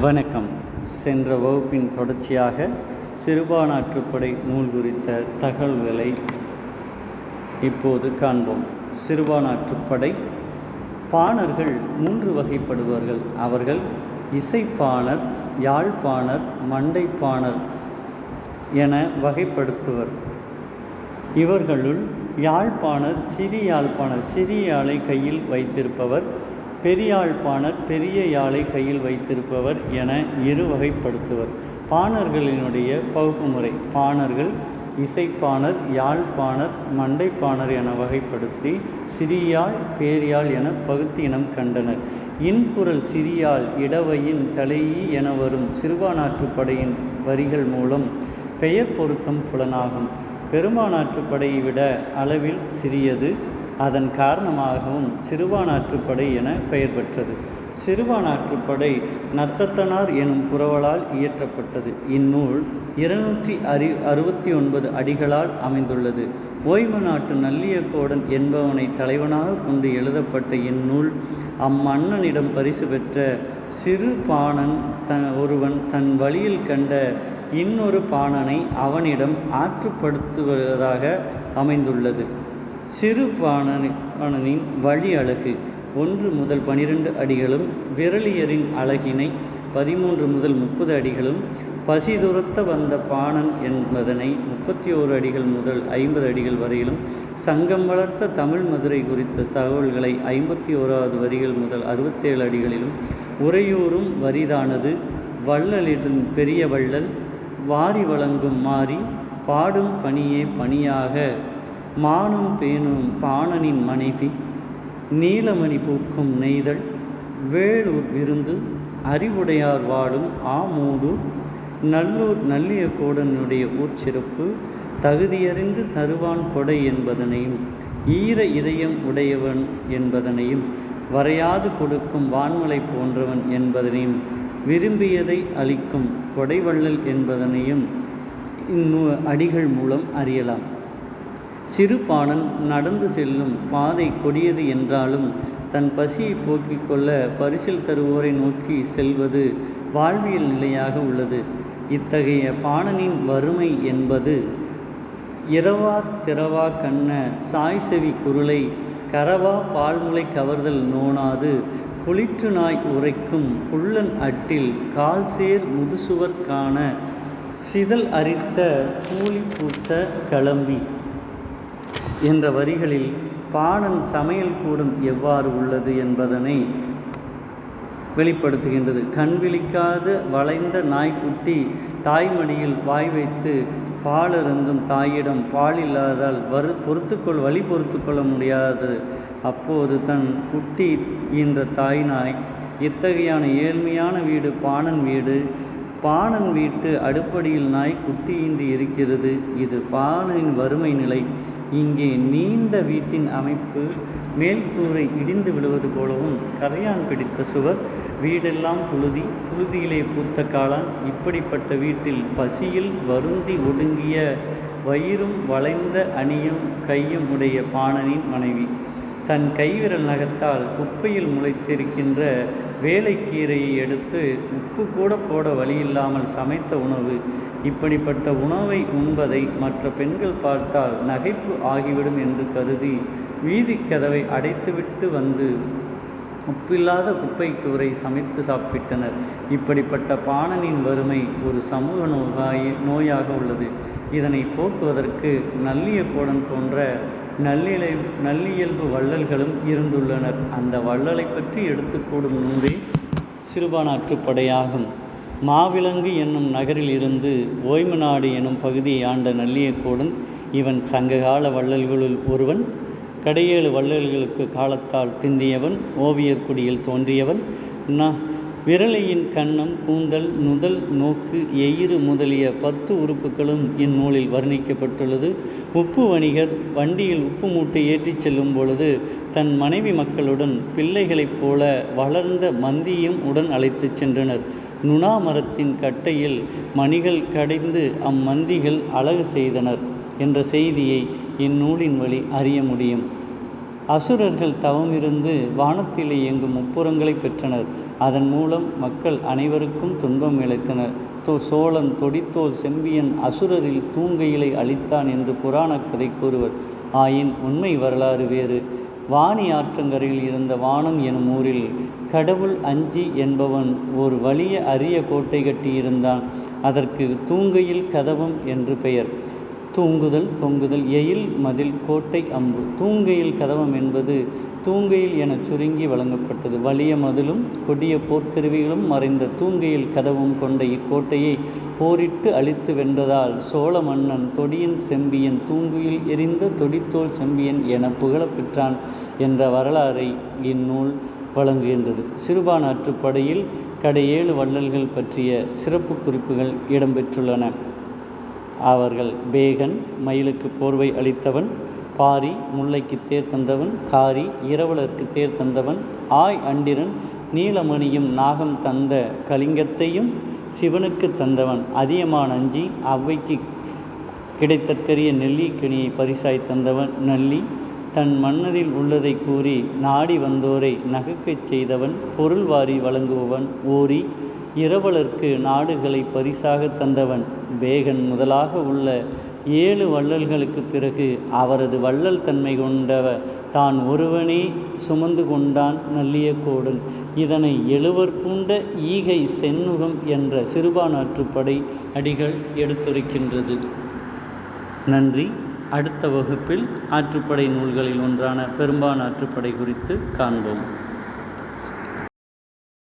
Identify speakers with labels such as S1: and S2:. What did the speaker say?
S1: வணக்கம். சென்ற வகுப்பின் தொடர்ச்சியாக சிறுபானாற்றுப்படை நூல் குறித்த தகவல்களை இப்போது காண்போம். சிறுபானாற்றுப்படை பாணர்கள் 3 வகைப்படுவார்கள். அவர்கள் இசைப்பாணர், யாழ்ப்பாணர், மண்டைப்பாணர் என வகைப்படுத்துவர். இவர்களுள் யாழ்ப்பாணர் சிறிய யாழை கையில் வைத்திருப்பவர், பெரியாழ்ப்பாணர் பெரிய யாழை கையில் வைத்திருப்பவர் என 2 வகைப்படுத்துவர். பாணர்களினுடைய பகுப்பு முறை: பாணர்கள் இசைப்பாணர், யாழ்ப்பாணர், மண்டைப்பாணர் என வகைப்படுத்தி சிறியாழ், பேரியாழ் என பகுத்து இனம் கண்டனர். இன்குரல் சிறியாழ் இடவையின் தலையீ என வரும் சிறுபானாற்றுப்படையின் வரிகள் மூலம் பெயர் பொருத்தம் புலனாகும். பெரும்பானாற்றுப்படையை விட அளவில் சிறியது. அதன் காரணமாகவும் சிறுபானாற்றுப்படை என பெயர் பெற்றது. சிறுபானாற்றுப்படை நத்தத்தனார் எனும் புரவலால் இயற்றப்பட்டது. இந்நூல் 269 அடிகளால் அமைந்துள்ளது. ஓய்ம நாட்டு நல்லியக்கோடன் என்பவனை தலைவனாக கொண்டு எழுதப்பட்ட இந்நூல் அம்மன்னனிடம் பரிசு பெற்ற சிறு பாணன் ஒருவன் தன் வழியில் கண்ட இன்னொரு பாணனை அவனிடம் ஆற்றுப்படுத்துவதாக அமைந்துள்ளது. சிறு பாணனின் வழி அழகு 1 முதல் 12 அடிகளும், விரலியரின் அழகினை 13 முதல் 30 அடிகளும், பசி துரத்த வந்த பாணன் என்பதனை 31 அடிகள் முதல் 50 அடிகள் வரையிலும், சங்கம் வளர்த்த தமிழ் மதுரை குறித்த தகவல்களை 51வது வரிகள் முதல் 67 அடிகளிலும், உறையூரும் வரிதானது, வள்ளலின் பெரிய வள்ளல், வாரி வழங்கும் மாறி, பாடும் பணியே பணியாக, மானும் பேணும் பாணனின் மனைவி, நீலமணி பூக்கும் நெய்தல், வேளூர் விருந்து, அறிவுடையார் வாடும் ஆமூதூர், நல்லூர் நல்லியக்கோடனுடைய ஊர்ச்சிறப்பு, தகுதியறிந்து தருவான் கொடை என்பதனையும், ஈர இதயம் உடையவன் என்பதனையும், வரையாது கொடுக்கும் வான்மலை போன்றவன் என்பதனையும், விரும்பியதை அளிக்கும் கொடைவள்ளல் என்பதனையும் அடிகள் மூலம் அறியலாம். சிறுபாணன் நடந்து செல்லும் பாதை கொடியது என்றாலும் தன் பசியை போக்கிக் கொள்ள பரிசில் தருவோரை நோக்கி செல்வது வாழ்வியல் நிலையாக உள்ளது. இத்தகைய பாணனின் வறுமை என்பது இரவா திறவா கண்ண சாய்செவி குருளை கரவா பால்முளை கவர்தல் நோனாது, புளிற்று நாய் உரைக்கும் புல்லன் அட்டில் கால்சேர் முதுசுவர் காண, சிதல் அரித்த கூலி பூத்த கிளம்பி என்ற வரிகளில் பாணன் சமையல் கூடம் எவ்வாறு உள்ளது என்பதனை வெளிப்படுத்துகின்றது. கண் விழிக்காத வளைந்த நாய்க்குட்டி தாய்மடியில் வாய் வைத்து பாலருந்தும் தாயிடம் பால் இல்லாதால் வழி பொறுத்து கொள்ள முடியாது. அப்போது தன் குட்டி என்ற தாய் நாய், இத்தகையான ஏழ்மையான வீடு பாணன் வீடு. பாணன் வீட்டு அடுப்படியில் நாய் குட்டியின்றி இருக்கிறது. இது பாணனின் வறுமை நிலை. இங்கே நீண்ட வீட்டின் அமைப்பு மேல்கூரை இடிந்து விழுவது போலவும், கரையான் பிடித்த சுவர், வீடெல்லாம் புழுதியிலே பூத்த காளான். இப்படிப்பட்ட வீட்டில் பசியில் வருந்தி ஒடுங்கிய வயிறும் வளைந்த அணியும் கையும் உடைய பாணனின் மனைவி தன் கைவிரல் நகத்தால் குப்பையில் முளைத்திருக்கின்ற வேலைக்கீரையை எடுத்து உப்பு கூட போட வழியில்லாமல் சமைத்த உணவு. இப்படிப்பட்ட உணவை உண்பதை மற்ற பெண்கள் பார்த்தால் நகைப்பு ஆகிவிடும் என்று கருதி வீதிக் கதவை அடைத்துவிட்டு வந்து உப்பில்லாத குப்பைக்கூரை சமைத்து சாப்பிட்டனர். இப்படிப்பட்ட பாணனின் வறுமை ஒரு சமூக நோயாக உள்ளது. இதனை போக்குவதற்கு நல்லியக்கோடன் போன்ற நல்லியல்பு வள்ளல்களும் இருந்துள்ளனர். அந்த வள்ளலை பற்றி எடுத்துக்கூடும் நூலே சிறுபானாற்றுப்படையாகும். மாவிலங்கு என்னும் நகரில் இருந்து ஓய்மநாடு எனும் பகுதியை ஆண்ட நல்லியக்கோடன் இவன் சங்ககால வள்ளல்களுள் ஒருவன். கடையேழு வள்ளல்களுக்கு காலத்தால் பிந்தியவன். ஓவியர் குடியில் தோன்றியவன். விரலையின் கன்னம், கூந்தல், நுதல், நோக்கு, எயிறு முதலிய 10 உறுப்புகளும் இந்நூலில் வர்ணிக்கப்பட்டுள்ளது. உப்பு வணிகர் வண்டியில் உப்பு மூட்டை ஏற்றிச் செல்லும் பொழுது தன் மனைவி மக்களுடன் பிள்ளைகளைப் போல வளர்ந்த மந்தியும் உடன் அழைத்துச் சென்றனர். நுணா மரத்தின் கட்டையில் மணிகள் கடைந்து அம்மந்திகள் அழகு செய்தனர் என்ற செய்தியை இந்நூலின் வழி அறிய முடியும். அசுரர்கள் தவமிருந்து வானத்திலே எங்கும் முப்புறங்களை பெற்றனர். அதன் மூலம் மக்கள் அனைவருக்கும் துன்பம் இழைத்தனர். சோழன் தொடித்தோல் செம்பியன் அசுரரில் தூங்கையிலை அளித்தான் என்று புராணக் கதை கூறுவர். ஆயின் உண்மை வரலாறு வேறு. வாணி ஆற்றங்கரையில் இருந்த வானம் எனும் ஊரில் கடவுள் அஞ்சி என்பவன் ஒரு வலிய அரிய கோட்டை கட்டியிருந்தான். அதற்கு தூங்கையில் கதவம் என்று பெயர். தூங்குதல் தொங்குதல் எயில் மதில் கோட்டை அம்பு. தூங்கையில் கதவம் என்பது தூங்கையில் எனச் சுருங்கி வழங்கப்பட்டது. வலிய மதிலும் கொடிய போர்க்கருவிகளும் மறைந்த தூங்கையில் கதவும் கொண்ட இக்கோட்டையை போரிட்டு அழித்து வென்றதால் சோழ மன்னன் தொடியின் செம்பியன் தூங்குயில் எரிந்த தொடித்தோல் செம்பியன் என புகழப்பெற்றான் என்ற வரலாறை இந்நூல் வழங்குகின்றது. சிறுபான்ஆற்றுப்படையில் கடை 7 வள்ளல்கள் பற்றிய சிறப்பு குறிப்புகள் இடம்பெற்றுள்ளன. அவர்கள்: பேகன் மயிலுக்கு போர்வை அளித்தவன், பாரி முல்லைக்கு தேர் தந்தவன், காரி இரவலருக்கு தேர் தந்தவன், ஆய் அண்டிரன் நீலமணியும் நாகம் தந்த கலிங்கத்தையும் சிவனுக்கு தந்தவன், அதியமான் அஞ்சி அவ்வைக்கு கிடைத்தற்கரிய நெல்லிக்கனியை பரிசாய் தந்தவன், நல்லி தன் மன்னதில் உள்ளதை கூறி நாடி வந்தோரை நகைக்கச் செய்தவன், பொருள் வாரி வழங்குபவன், ஓரி இரவலர்க்கு நாடுகளை பரிசாக தந்தவன், பேகன் முதலாக உள்ள 7 வள்ளல்களுக்கு பிறகு அவரது வள்ளல் தன்மை கொண்டவ தான் ஒருவனே சுமந்து கொண்டான் நல்லியக்கோடன். இதனை எழுவர் பூண்ட ஈகை செந்நுகம் என்ற சிறுபான்ஆற்றுப்படை அடிகள் எடுத்துரைக்கின்றது. நன்றி. அடுத்த வகுப்பில் ஆற்றுப்படை நூல்களில் ஒன்றான பெரும்பான்ஆற்றுப்படை குறித்து காண்போம்.